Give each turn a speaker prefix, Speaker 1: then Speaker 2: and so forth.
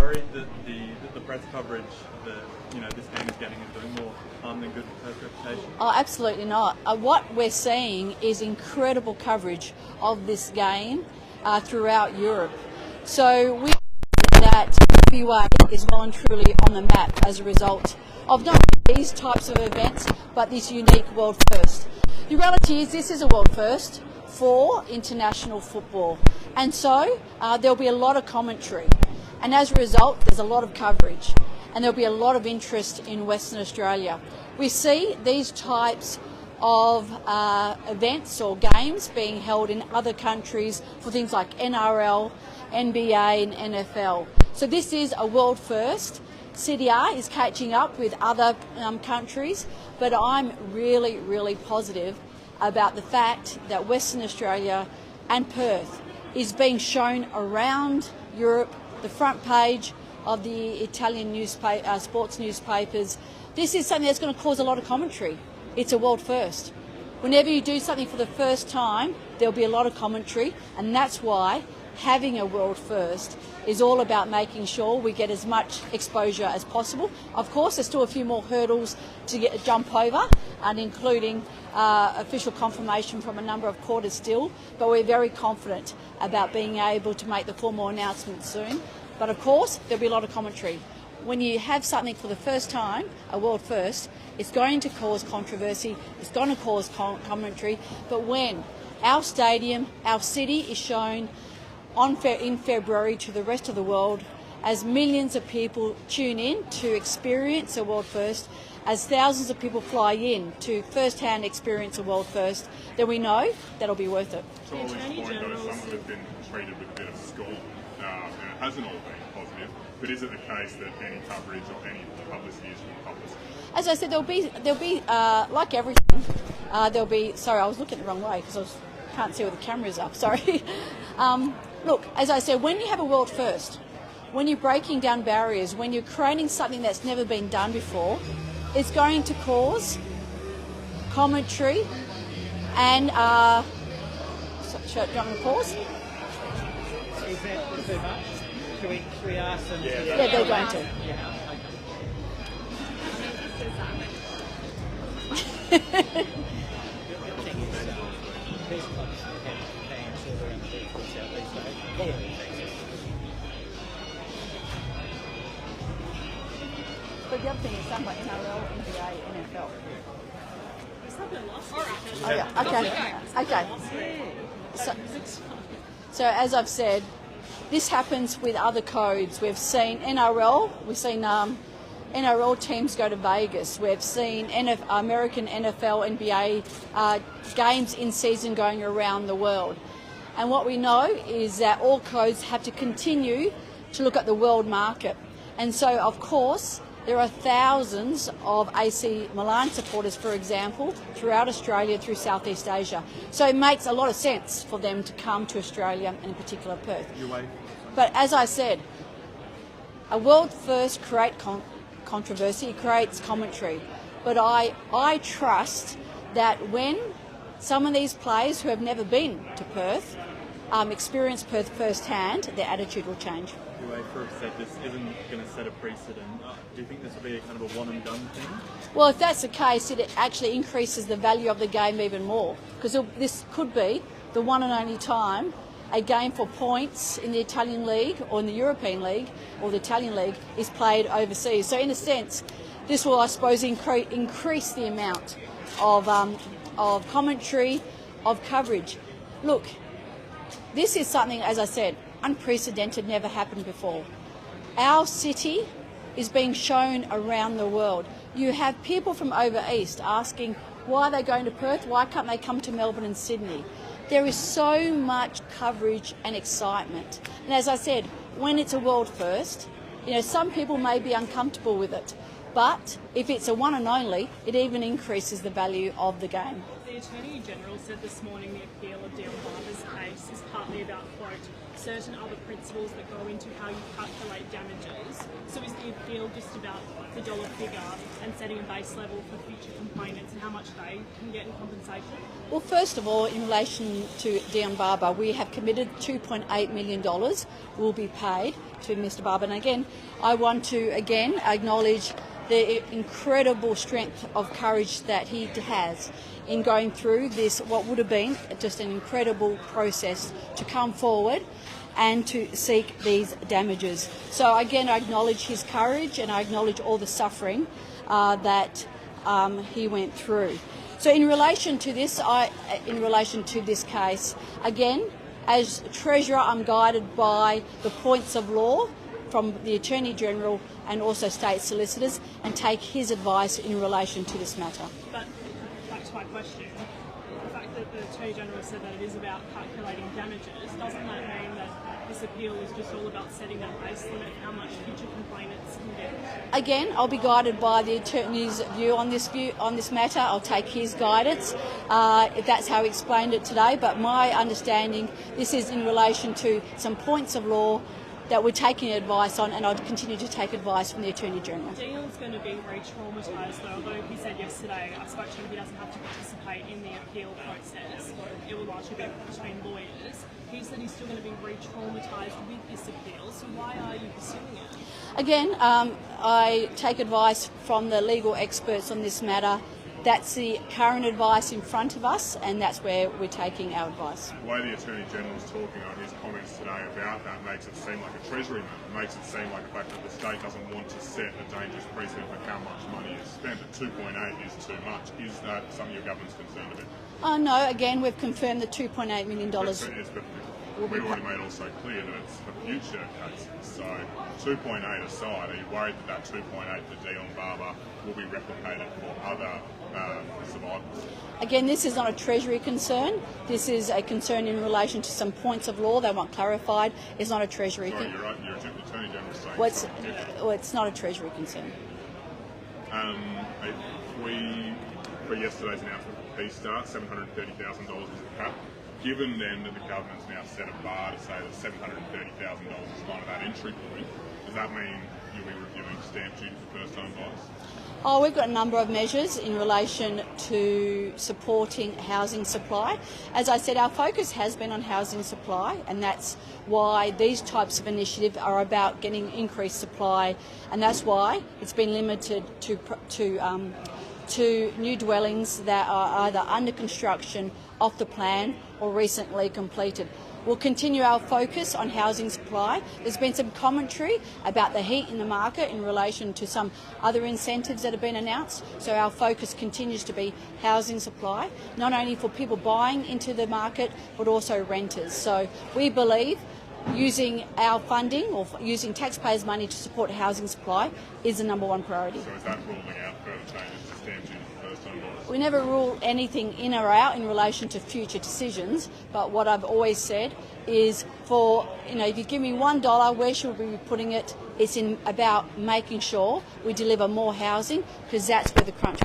Speaker 1: worried that the press coverage that this game is getting is doing more harm than good for Perth's reputation?
Speaker 2: Oh, absolutely not. What we're seeing is incredible coverage of this game throughout Europe. So we see that WA is well and truly on the map as a result of not these types of events, but this unique world first. The reality is this is a world first for international football, and so there'll be a lot of commentary, and as a result there's a lot of coverage, and there'll be a lot of interest in Western Australia. We see these types of events or games being held in other countries for things like NRL, NBA and NFL. So this is a world first. CDR is catching up with other countries, but I'm really, really positive about the fact that Western Australia and Perth is being shown around Europe, the front page of the Italian sports newspapers. This is something that's going to cause a lot of commentary. It's a world first. Whenever you do something for the first time, there'll be a lot of commentary, and that's why having a world first is all about making sure we get as much exposure as possible. Of course, there's still a few more hurdles to jump over, and including official confirmation from a number of quarters still, but we're very confident about being able to make the formal announcement soon. But of course, there'll be a lot of commentary. When you have something for the first time, a world first, it's going to cause controversy, it's going to cause commentary, but when our stadium, our city is shown in February to the rest of the world, as millions of people tune in to experience a world first, as thousands of people fly in to first-hand experience a world first, then we know that'll be worth it.
Speaker 3: To all this point, though, some of it's been treated with a bit of scorn, and it hasn't all been positive. But is it the case that any coverage or any publicity is good publicity?
Speaker 2: As I said, there'll be like everything. There'll be. Sorry, I was looking the wrong way because I can't see where the camera is up. Sorry. Look, as I said, when you have a world first, when you're breaking down barriers, when you're creating something that's never been done before, it's going to cause commentary and. Do you want me to pause?
Speaker 4: Is that too much? Should we ask them?
Speaker 2: Yeah, they're going to. But the other thing is something like NRL, NBA, NFL. Oh yeah, okay. So as I've said, this happens with other codes. We've seen NRL, we've seen NRL teams go to Vegas. We've seen American NFL, NBA games in season going around the world. And what we know is that all codes have to continue to look at the world market. And so, of course, there are thousands of AC Milan supporters, for example, throughout Australia, through Southeast Asia. So it makes a lot of sense for them to come to Australia, and in particular Perth. But as I said, a world first creates controversy, it creates commentary. But I trust that when some of these players who have never been to Perth experience Perth firsthand, their attitude will change.
Speaker 1: UEFA said this isn't going to set a precedent. Do you think this will be a kind of a one and done thing?
Speaker 2: Well, if that's the case, it actually increases the value of the game even more, because this could be the one and only time a game for points in the Italian League or in the European League or the Italian League is played overseas. So in a sense, this will, I suppose, increase the amount of commentary, of coverage. Look, this is something, as I said, unprecedented, never happened before. Our city is being shown around the world. You have people from over east asking why they're going to Perth, why can't they come to Melbourne and Sydney? There is so much coverage and excitement. And as I said, when it's a world first, some people may be uncomfortable with it, but if it's a one and only, it even increases the value of the game.
Speaker 5: The Attorney General said this morning the appeal of Dion Barber's case is partly about, quote, certain other principles that go into how you calculate damages. So is the appeal just about the dollar figure and setting a base level for future complainants and how much they can get in compensation?
Speaker 2: Well, first of all, in relation to Dion Barber, we have committed $2.8 million will be paid to Mr. Barber. And again, I want to acknowledge the incredible strength of courage that he has in going through this, what would have been just an incredible process to come forward and to seek these damages. So again, I acknowledge his courage and I acknowledge all the suffering that he went through. So in relation to this, case, again, as Treasurer, I'm guided by the points of law from the Attorney General and also state solicitors, and take his advice in relation to this matter.
Speaker 5: But back to my question, the fact that the Attorney General said that it is about calculating damages, doesn't that mean that this appeal is just all about setting that base limit, how much future complainants can get?
Speaker 2: Again, I'll be guided by the Attorney's view on this matter. I'll take his guidance if that's how he explained it today. But my understanding, this is in relation to some points of law that we're taking advice on, and I'll continue to take advice from the Attorney General.
Speaker 5: Dion's going to be re-traumatised though, although he said yesterday, I spoke to him, he doesn't have to participate in the appeal process. It will largely be between lawyers. He said he's still going to be re-traumatised with this appeal, so why are you pursuing it?
Speaker 2: Again, I take advice from the legal experts on this matter. That's the current advice in front of us, and that's where we're taking our advice.
Speaker 3: The way the Attorney General is talking on his comments today about that makes it seem like a treasury matter. Makes it seem like the fact that the state doesn't want to set a dangerous precedent for how much money is spent. But 2.8 is too much. Is that something your government's concerned about?
Speaker 2: No, again, we've confirmed the $2.8 million.
Speaker 3: We've already made also clear that it's for future cases. So 2.8 aside, are you worried that 2.8 for Dion Barber will be replicated for other survivors?
Speaker 2: Again, this is not a Treasury concern. This is a concern in relation to some points of law they want clarified. It's not a Treasury concern.
Speaker 3: Sorry, you're right. Your Attorney General saying
Speaker 2: it's not a Treasury concern.
Speaker 3: For yesterday's announcement for Peace Star, $730,000 was the cap. Given then that the government's now set a bar to say that $730,000 is kind of that entry point, does that mean you'll be reviewing stamp duty for first-time buyers?
Speaker 2: We've got a number of measures in relation to supporting housing supply. As I said, our focus has been on housing supply, and that's why these types of initiatives are about getting increased supply, and that's why it's been limited to new dwellings that are either under construction, off the plan, or recently completed. We'll continue our focus on housing supply. There's been some commentary about the heat in the market in relation to some other incentives that have been announced. So our focus continues to be housing supply, not only for people buying into the market, but also renters. So we believe using our funding or using taxpayers' money to support housing supply is the number one priority.
Speaker 3: So is that ruling out further changes to stamp duty for first-time buyers?
Speaker 2: We never rule anything in or out in relation to future decisions, but what I've always said is if you give me $1, where should we be putting it? It's about making sure we deliver more housing, because that's where the crunch